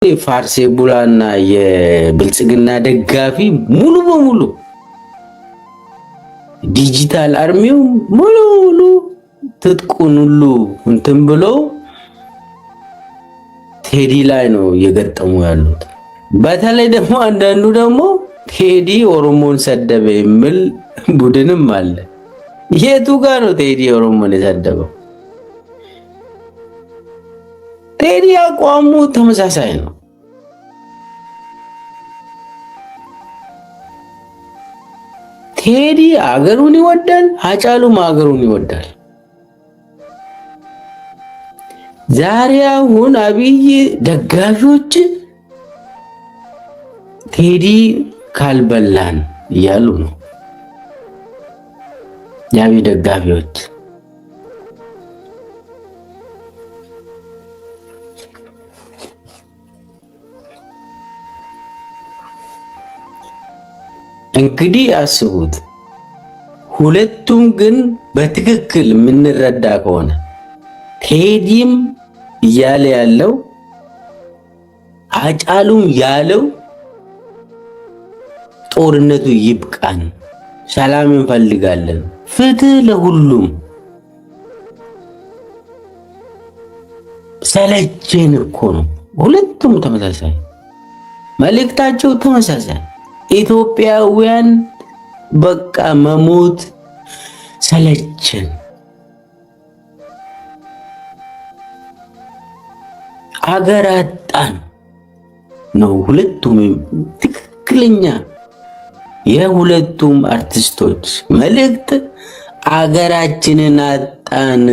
የፋርሴ ቡላና የብልጽግና ደጋፊ ሙሉ በሙሉ ዲጂታል አርሚው ሙሉ ትጥቁን ሁሉ እንትን ብሎ ቴዲ ላይ ነው እየገጠሙ ያሉት። በተለይ ደግሞ አንዳንዱ ደግሞ ቴዲ ኦሮሞን ሰደበ የሚል ቡድንም አለ። የቱ ጋር ነው ቴዲ ኦሮሞን የሰደበው? ቴዲ አቋሙ ተመሳሳይ ነው። ቴዲ አገሩን ይወዳል፣ ሃጫሉም አገሩን ይወዳል። ዛሬ አሁን አብይ ደጋፊዎች ቴዲ ካልበላን እያሉ ነው። የአብይ ደጋፊዎች እንግዲህ አስቡት። ሁለቱም ግን በትክክል የምንረዳ ከሆነ ቴዲም እያለ ያለው ሃጫሉም ያለው ጦርነቱ ይብቃን፣ ሰላም እንፈልጋለን፣ ፍትህ ለሁሉም። ሰለቸን እኮ ነው። ሁለቱም ተመሳሳይ መልእክታቸው ተመሳሳይ። ኢትዮጵያውያን በቃ መሞት ሰለቸን። አገር አጣን ነው ሁለቱም ትክክለኛ የሁለቱም አርቲስቶች መልእክት። አገራችንን አጣን።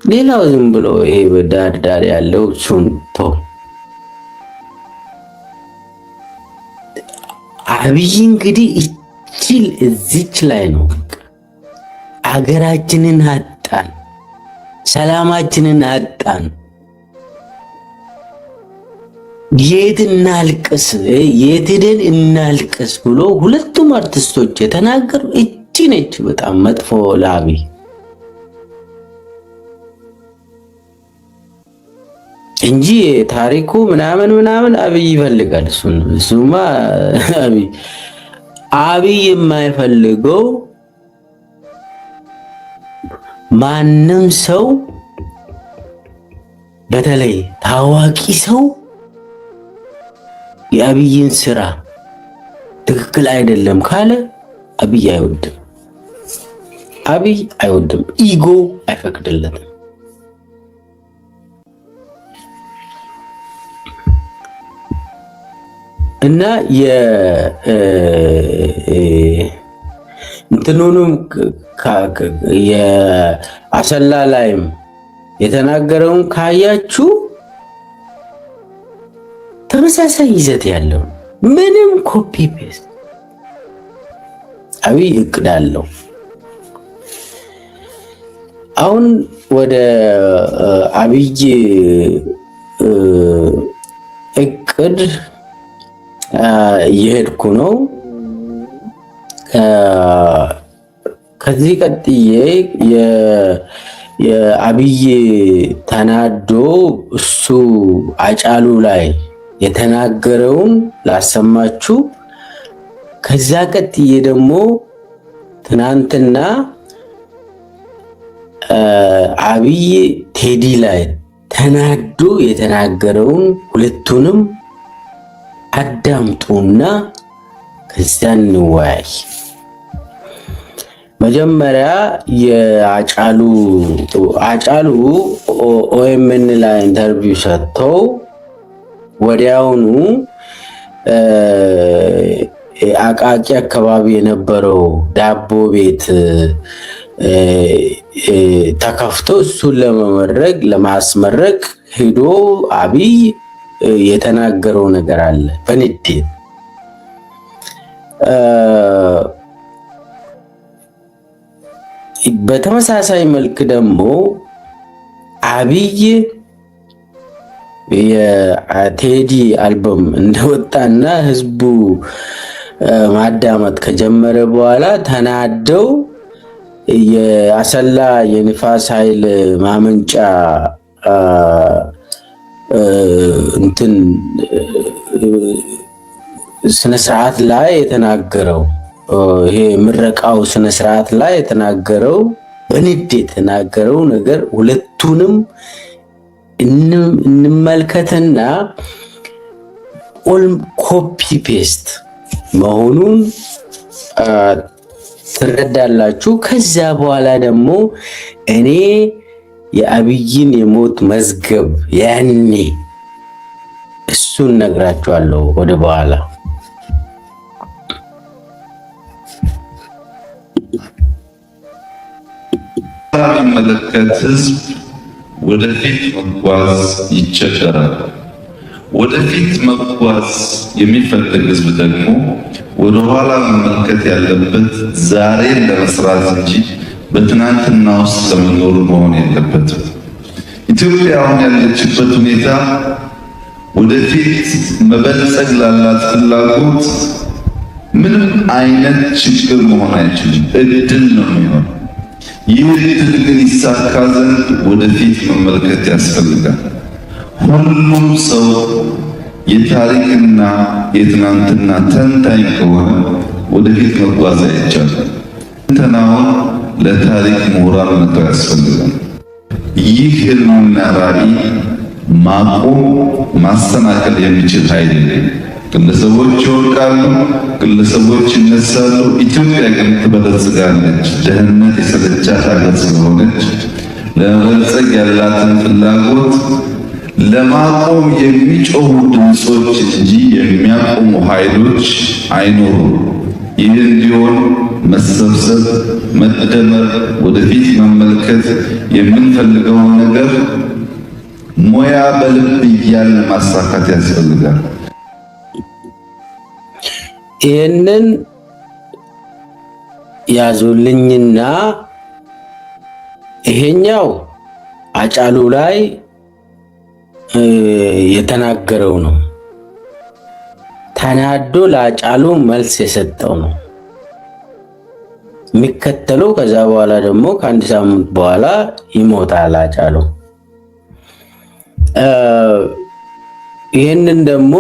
ሌላው ዝም ብሎ ይሄ በዳር ዳር ያለው ሱንቶ አብይ እንግዲህ እዚች ላይ ነው። አገራችንን አጣን፣ ሰላማችንን አጣን፣ የት እናልቅስ፣ የት ሄደን እናልቅስ ብሎ ሁለቱም አርቲስቶች የተናገሩ እቺ ነች በጣም መጥፎ ለአብይ። እንጂ ታሪኩ ምናምን አብይ ይፈልጋል። እሱማ አብይ የማይፈልገው ማንም ሰው በተለይ ታዋቂ ሰው የአብይን ስራ ትክክል አይደለም ካለ አብይ አይወድም። አብይ አይወድም። ኢጎ አይፈቅድለትም። እና እንትኑንም የአሰላ ላይም የተናገረውን ካያችሁ ተመሳሳይ ይዘት ያለው ምንም ኮፒ ፔስት። አብይ እቅድ አለው። አሁን ወደ አብይ እቅድ እየሄድኩ ነው። ከዚህ ቀጥዬ የአብይ ተናዶ እሱ ሃጫሉ ላይ የተናገረውን ላሰማችሁ። ከዛ ቀጥዬ ደግሞ ትናንትና አብይ ቴዲ ላይ ተናዶ የተናገረውን ሁለቱንም አዳምጡና ከዛ እንወያይ። መጀመሪያ የሃጫሉ ኦኤምን ላይ ኢንተርቪው ሰጥተው ወዲያውኑ አቃቂ አካባቢ የነበረው ዳቦ ቤት ተከፍቶ እሱን ለማስመረቅ ሄዶ አብይ የተናገረው ነገር አለ በንዴት። በተመሳሳይ መልክ ደግሞ አብይ የቴዲ አልበም እንደወጣና ህዝቡ ማዳመጥ ከጀመረ በኋላ ተናደው የአሰላ የንፋስ ኃይል ማመንጫ እንትን ስነ ስርዓት ላይ የተናገረው ይሄ ምረቃው ስነ ስርዓት ላይ የተናገረው በንዴት የተናገረው ነገር ሁለቱንም እንመልከትና ኦል ኮፒ ፔስት መሆኑን ትረዳላችሁ። ከዛ በኋላ ደግሞ እኔ የአብይን የሞት መዝገብ ያኔ እሱን ነግራችኋለሁ ወደ በኋላ። የሚመለከት ህዝብ ወደፊት መጓዝ ይቸገራል። ወደፊት መጓዝ የሚፈልግ ህዝብ ደግሞ ወደኋላ መመልከት ያለበት ዛሬን ለመስራት እንጂ በትናንትና ውስጥ ለመኖር መሆን የለበትም። ኢትዮጵያ አሁን ያለችበት ሁኔታ ወደፊት መበልጸግ ላላት ፍላጎት ምንም አይነት ችግር መሆን አይችልም፣ እድል ነው የሚሆን። ይህ እድል ግን ይሳካ ዘንድ ወደፊት መመልከት ያስፈልጋል። ሁሉም ሰው የታሪክና የትናንትና ተንታኝ ከሆነ ወደፊት መጓዝ አይቻልም። ትንተናውን ለታሪክ ምሁራን መተው ያስፈልጋል። ይህ ህልምና ራዕይ ማቆም ማሰናከል የሚችል ኃይል የለም። ግለሰቦች ይወድቃሉ፣ ግለሰቦች ይነሳሉ። ኢትዮጵያ ግን ትበለጽጋለች። ደህንነት የሰለቻት ሀገር ስለሆነች ለመበልጸግ ያላትን ፍላጎት ለማቆም የሚጮሁ ድምፆች እንጂ የሚያቆሙ ኃይሎች አይኖሩም። ይህ እንዲሆን መሰብሰብ፣ መደመር፣ ወደፊት መመልከት፣ የምንፈልገውን ነገር ሞያ በልብ እያልን ማሳካት ያስፈልጋል። ይህንን ያዙልኝና ይሄኛው አጫሉ ላይ የተናገረው ነው። ተናዶ ለአጫሉ መልስ የሰጠው ነው የሚከተለው። ከዛ በኋላ ደግሞ ከአንድ ሳምንት በኋላ ይሞታል አጫሉ። ይህንን ደግሞ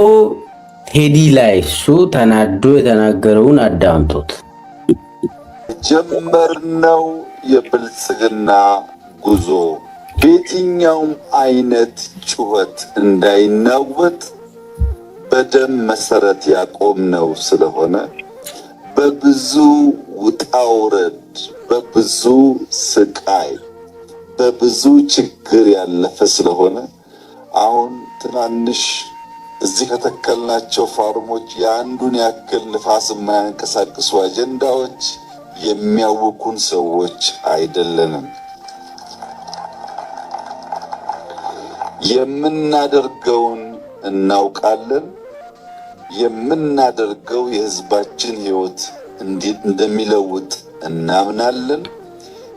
ቴዲ ላይ እሱ ተናዶ የተናገረውን አዳምጡት። ጀመርነው የብልጽግና ጉዞ በየትኛውም አይነት ጩኸት እንዳይናወጥ በደም መሰረት ያቆምነው ስለሆነ በብዙ ውጣውረድ፣ በብዙ ስቃይ፣ በብዙ ችግር ያለፈ ስለሆነ አሁን ትናንሽ እዚህ ከተከልናቸው ፋርሞች የአንዱን ያክል ንፋስ የማያንቀሳቅሱ አጀንዳዎች የሚያውኩን ሰዎች አይደለንም። የምናደርገውን እናውቃለን። የምናደርገው የህዝባችን ህይወት እንደሚለውጥ እናምናለን።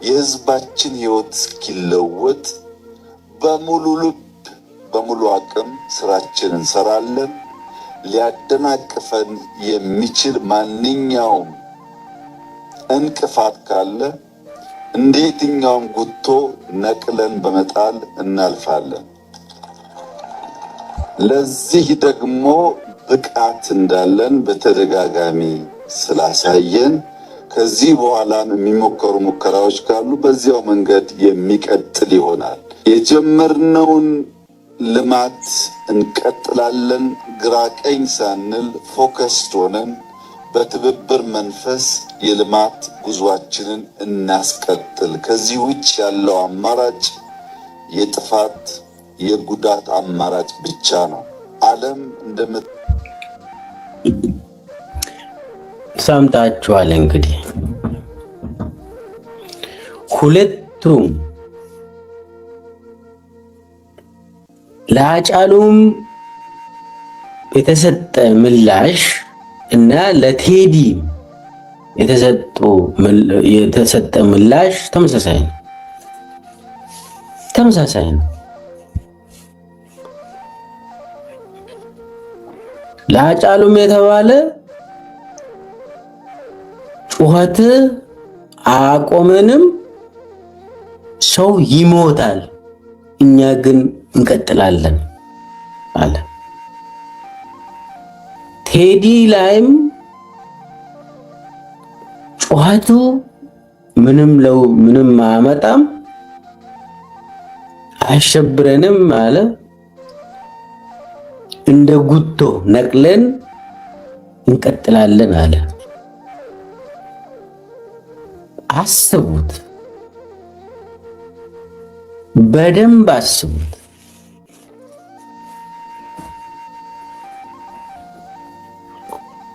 የህዝባችን ህይወት እስኪለወጥ በሙሉ ልብ በሙሉ አቅም ስራችንን እንሰራለን። ሊያደናቅፈን የሚችል ማንኛውም እንቅፋት ካለ እንደ የትኛውም ጉቶ ነቅለን በመጣል እናልፋለን። ለዚህ ደግሞ ብቃት እንዳለን በተደጋጋሚ ስላሳየን ከዚህ በኋላም የሚሞከሩ ሙከራዎች ካሉ በዚያው መንገድ የሚቀጥል ይሆናል። የጀመርነውን ልማት እንቀጥላለን። ግራ ቀኝ ሳንል ፎከስድ ሆነን በትብብር መንፈስ የልማት ጉዟችንን እናስቀጥል። ከዚህ ውጭ ያለው አማራጭ የጥፋት የጉዳት አማራጭ ብቻ ነው። ዓለም ሰምታችኋል። እንግዲህ ሁለቱም ለአጫሉም የተሰጠ ምላሽ እና ለቴዲ የተሰጠ ምላሽ ተመሳሳይ ነው። ለአጫሉም የተባለ ጩኸት አቆመንም፣ ሰው ይሞታል እኛ ግን እንቀጥላለን አለ። ቴዲ ላይም ጩኸቱ ምንም አያመጣም አያሸብረንም አለ። እንደ ጉቶ ነቅለን እንቀጥላለን አለ። አስቡት፣ በደንብ አስቡት።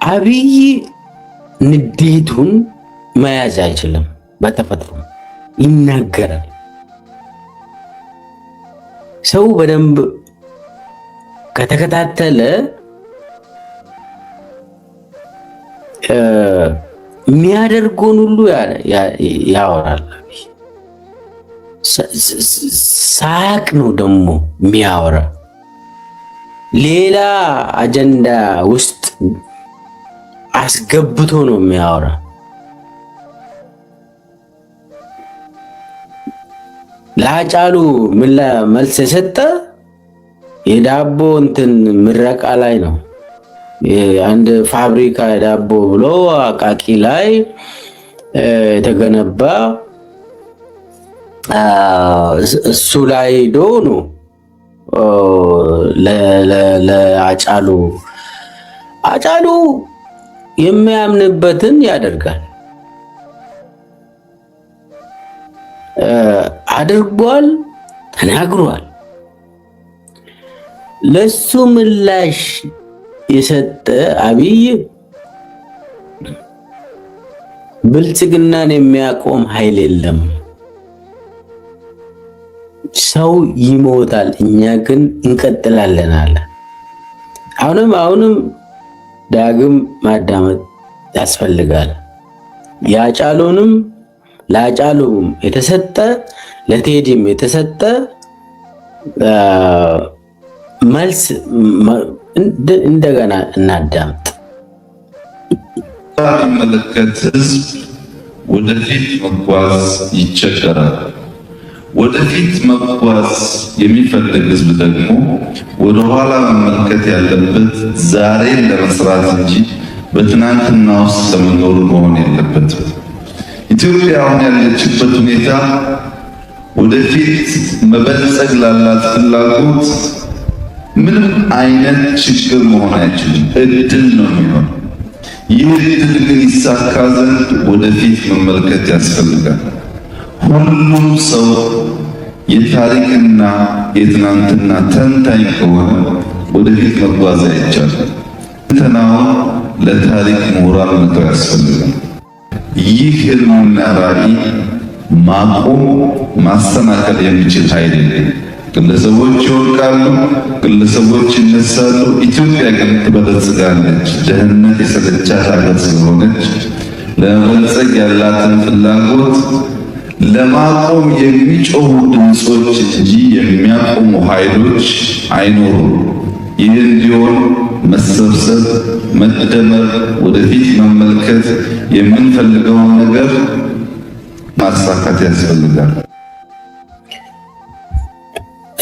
አብይ ንዴቱን መያዝ አይችልም። በተፈጥሮ ይናገራል። ሰው በደንብ ከተከታተለ የሚያደርገውን ሁሉ ያወራል። ሳያቅ ነው ደግሞ የሚያወራ። ሌላ አጀንዳ ውስጥ አስገብቶ ነው የሚያወራ። ለአጫሉ መልስ የሰጠ የዳቦ እንትን ምረቃ ላይ ነው። አንድ ፋብሪካ ዳቦ ብሎ አቃቂ ላይ የተገነባ እሱ ላይ ሄዶ ነው ለአጫሉ የሚያምንበትን ያደርጋል። አድርጓል፣ ተናግሯል። ለሱ ምላሽ የሰጠ አብይ ብልጽግናን የሚያቆም ኃይል የለም። ሰው ይሞታል፣ እኛ ግን እንቀጥላለን አለ። አሁንም ዳግም ማዳመጥ ያስፈልጋል። ለአጫሉም የተሰጠ ለቴዲም የተሰጠ መልስ እንደገና እናዳምጥ። የሚመለከት ህዝብ ወደፊት መጓዝ ይቸገራል። ወደፊት መጓዝ የሚፈልግ ህዝብ ደግሞ ወደኋላ መመልከት ያለበት ዛሬን ለመስራት እንጂ በትናንትና ውስጥ ለመኖር መሆን የለበትም። ኢትዮጵያ አሁን ያለችበት ሁኔታ ወደፊት መበልጸግ ላላት ፍላጎት ምንም አይነት ችግር መሆን አይችልም፣ እድል ነው የሚሆነው። ይህ እድል ግን ይሳካ ዘንድ ወደፊት መመልከት ያስፈልጋል። ሁሉም ሰው የታሪክና የትናንትና ተንታኝ ከሆነ ወደፊት መጓዝ አይቻልም። ትንተናውን ለታሪክ ምሁራን መተው ያስፈልጋል። ይህ ህልምና ራዕይ ማቆም ማሰናከል የሚችል ኃይል የለም። ግለሰቦች ይወድቃሉ፣ ግለሰቦች ይነሳሉ። ኢትዮጵያ ግን ትበለጽጋለች። ድህነት የሰለቻት ሀገር ስለሆነች ለመበልጸግ ያላትን ፍላጎት ለማቆም የሚጮሁ ድምፆች እንጂ የሚያቆሙ ኃይሎች አይኖሩም። ይህ እንዲሆን መሰብሰብ፣ መደመር፣ ወደፊት መመልከት፣ የምንፈልገውን ነገር ማሳካት ያስፈልጋል።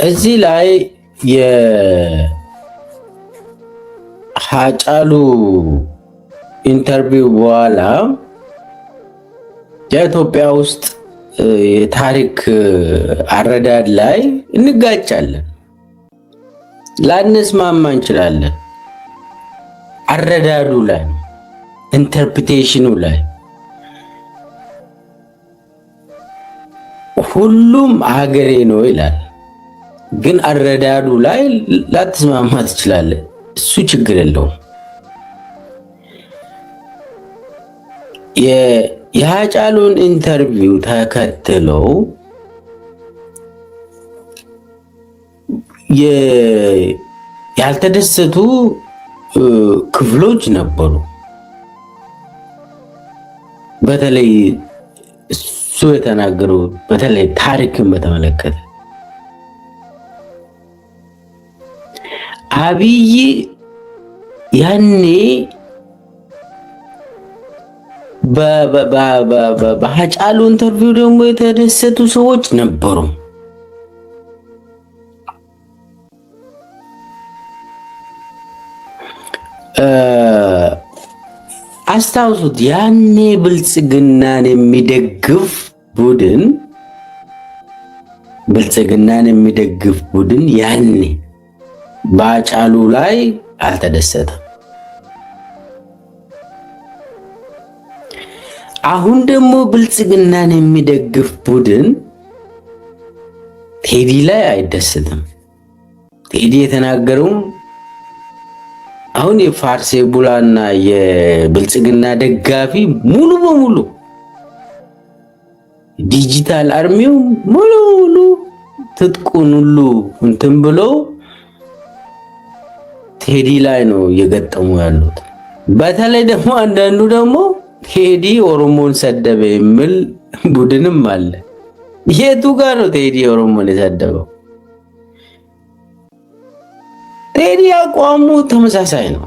እዚህ ላይ የሃጫሉ ኢንተርቪው በኋላ የኢትዮጵያ ውስጥ የታሪክ አረዳድ ላይ እንጋጫለን፣ ላንስማማ እንችላለን። አረዳዱ ላይ ኢንተርፕሪቴሽኑ ላይ ሁሉም ሀገሬ ነው ይላል፣ ግን አረዳዱ ላይ ላትስማማ ትችላለህ። እሱ ችግር የለውም። የሃጫሉን ኢንተርቪው ተከትለው ያልተደሰቱ ክፍሎች ነበሩ። በተለይ እሱ የተናገረው በተለይ ታሪክን በተመለከተ አብይ ያኔ በሃጫሉ ኢንተርቪው ደግሞ የተደሰቱ ሰዎች ነበሩ። አስታውሱት፣ ያኔ ብልጽግናን የሚደግፍ ቡድን ያኔ በአጫሉ ላይ አልተደሰተም። አሁን ደግሞ ብልጽግናን የሚደግፍ ቡድን ቴዲ ላይ አይደሰትም። ቴዲ የተናገረውም አሁን የፋርሴ ቡላና የብልጽግና ደጋፊ ሙሉ በሙሉ ዲጂታል አርሚው ሙሉ ትጥቁን ሁሉ እንትን ብሎ ቴዲ ላይ ነው እየገጠሙ ያሉት። በተለይ ደግሞ አንዳንዱ ደግሞ ቴዲ ኦሮሞን ሰደበ የሚል ቡድንም አለ። የቱ ጋር ነው ቴዲ ኦሮሞን የሰደበው? ቴዲ አቋሙ ተመሳሳይ ነው።